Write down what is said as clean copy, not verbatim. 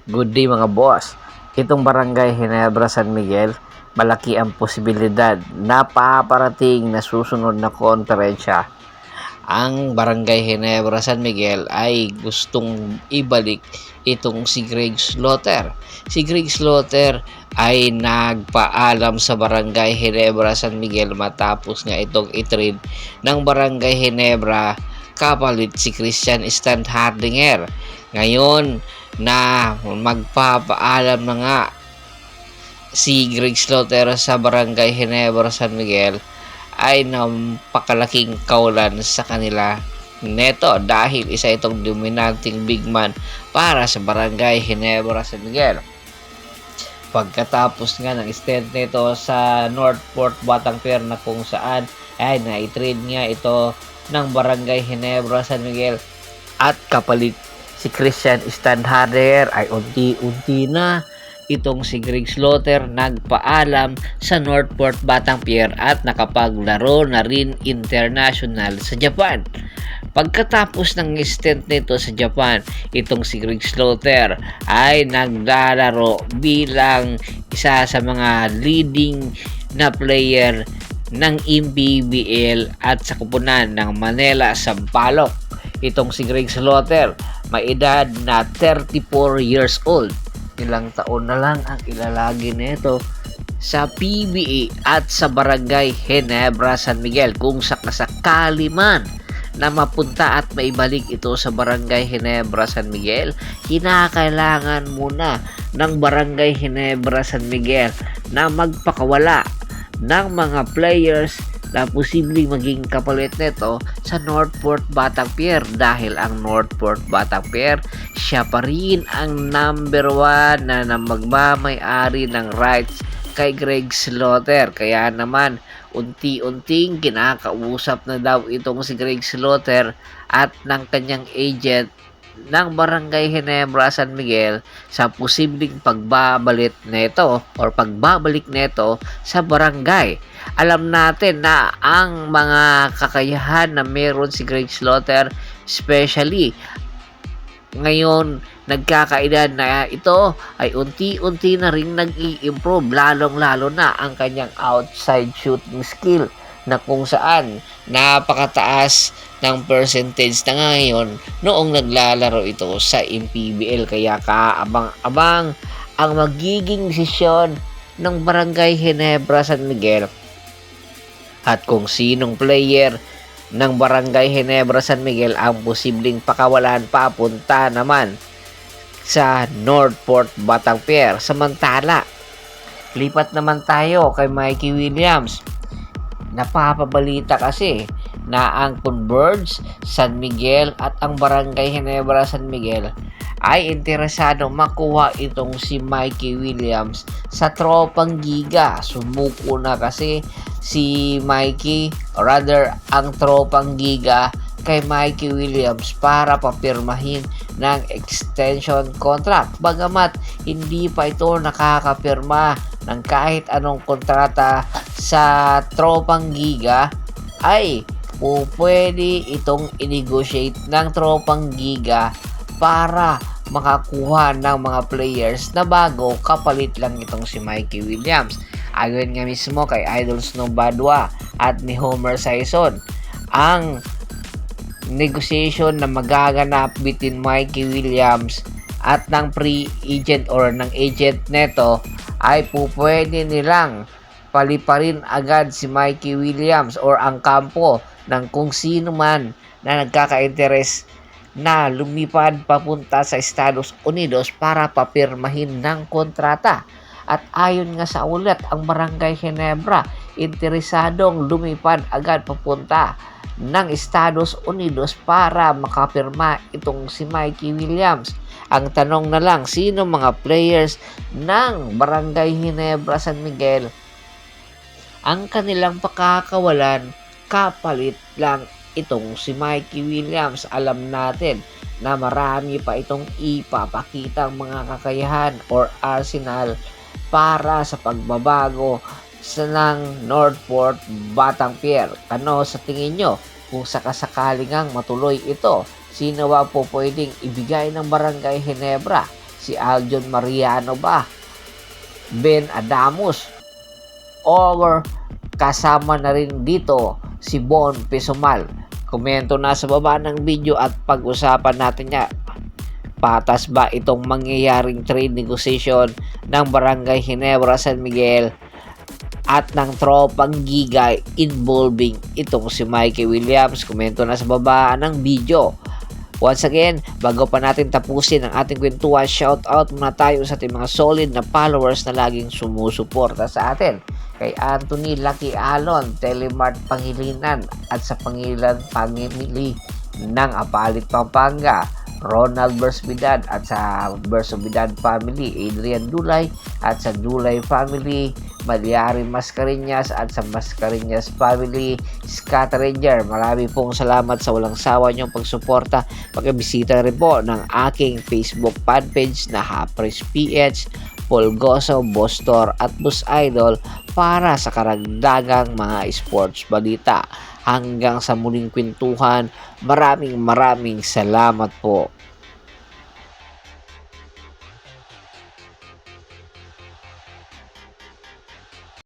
Good day mga boss. Itong Barangay Ginebra San Miguel, malaki ang posibilidad na paparating na susunod na konferensya. Ang Barangay Ginebra San Miguel ay gustong ibalik itong si Greg Slaughter. Si Greg Slaughter ay nagpaalam sa Barangay Ginebra San Miguel matapos nga itong itrade ng Barangay Ginebra kapalit si Christian Standhardinger. Ngayon na magpapaalam na nga si Greg Slaughter sa Barangay Ginebra San Miguel, ay napakalaking kaulan sa kanila neto dahil isa itong dominanting big man para sa Barangay Ginebra San Miguel. Pagkatapos nga ng stint nito sa Northport Batangpier na kung saan ay na-trade nga ito ng Barangay Ginebra San Miguel at kapalit si Christian Standhardinger, ay unti-unti na itong si Greg Slaughter nagpaalam sa Northport Batangpier at nakapaglaro na rin international sa Japan. Pagkatapos ng stint nito sa Japan, itong si Greg Slaughter ay naglalaro bilang isa sa mga leading na player ng MPBL at sa kupunan ng Manila Sampaloc. Itong si Greg Slaughter, may edad na 34 years old. Ilang taon na lang ang ilalagi nito sa PBA at sa Barangay Ginebra San Miguel. Kung sakasakali man na mapunta at maibalik ito sa Barangay Ginebra San Miguel, kinakailangan muna ng Barangay Ginebra San Miguel na magpakawala ng mga players na posibleng maging kapalit nito sa Northport Batangpier, dahil ang Northport Batangpier siya pa rin ang number 1 na magmamay-ari ng rights kay Greg Slaughter. Kaya naman unti-unting kinakausap na daw itong si Greg Slaughter at ng kanyang agent ng Barangay Ginebra San Miguel sa posibleng pagbabalik nito sa barangay. Alam natin na ang mga kakayahan na meron si Greg Slaughter, especially ngayon nagkakaedad na ito, ay unti-unti na rin nag-i-improve, lalong-lalo na ang kanyang outside shooting skill na kung saan napakataas ng percentage na ngayon noong naglalaro ito sa MPBL. Kaya kaabang-abang ang magiging desisyon ng Barangay Ginebra San Miguel at kung sinong player ng Barangay Ginebra San Miguel ang posibleng pakawalan papunta naman sa Northport Batangpier. Samantala, lipat naman tayo kay Mikey Williams. Napapabalita kasi na ang Converge San Miguel at ang Barangay Ginebra San Miguel ay interesado makuha itong si Mikey Williams sa Tropang Giga. Sumuko na kasi si Mikey, or rather ang Tropang Giga, kay Mikey Williams para papirmahin ng extension contract. Bagamat hindi pa ito nakakapirma ng kahit anong kontrata sa Tropang Giga, ay pwede itong i-negotiate ng Tropang Giga para makakuha ng mga players na bago, kapalit lang itong si Mikey Williams. Ayon nga mismo kay Idol Snow Badwa at ni Homer Sison, ang negotiation na magaganap between Mikey Williams at ng pre-agent or ng agent neto ay pwede nilang paliparin agad si Mikey Williams or ang kampo ng kung sino man na nagkaka-interes na lumipad papunta sa Estados Unidos para papirmahin ng kontrata. At ayon nga sa ulat, ang Barangay Ginebra interesadong lumipad agad papunta ng Estados Unidos para makapirma itong si Mikey Williams. Ang tanong na lang, sino mga players ng Barangay Ginebra San Miguel ang kanilang pakakawalan kapalit lang itong si Mikey Williams? Alam natin na marami pa itong ipapakitang mga kakayahan or arsenal para sa pagbabago ng Northport Batangpier. Ano sa tingin nyo? Kung sakasakaling ngang matuloy ito, sino ba po pwedeng ibigay ng Barangay Ginebra si Aljon Mariano ba, Ben Adamus, or kasama na rin dito si Bon Pesumal? Komento na sa baba ng video at pag-usapan natin niya. Patas ba itong mangyayaring trade negotiation ng Barangay Ginebra San Miguel at ng tropang Giga involving itong si Mikey Williams? Komento na sa baba ng video. Once again, bago pa natin tapusin ang ating kwentuhan, shoutout muna tayo sa ating mga solid na followers na laging sumusuporta sa atin. Kay Anthony Lucky Alon, Telemart Pangilinan at sa Pangilan Pamimili ng Apalit, Pampanga, Ronald Bersobidad at sa Bersobidad Family, Adrian Dulay at sa Dulay Family, Malyari Mascareñas at sa Mascareñas Family, Scott Ranger. Marami pong salamat sa walang sawa niyong pagsuporta. Pakibisita rin po ng aking Facebook fanpage na Hapres PH, Polgoso, Bostor at Bus Idol para sa karagdagang mga sports balita. Hanggang sa muling kwentuhan, maraming salamat po.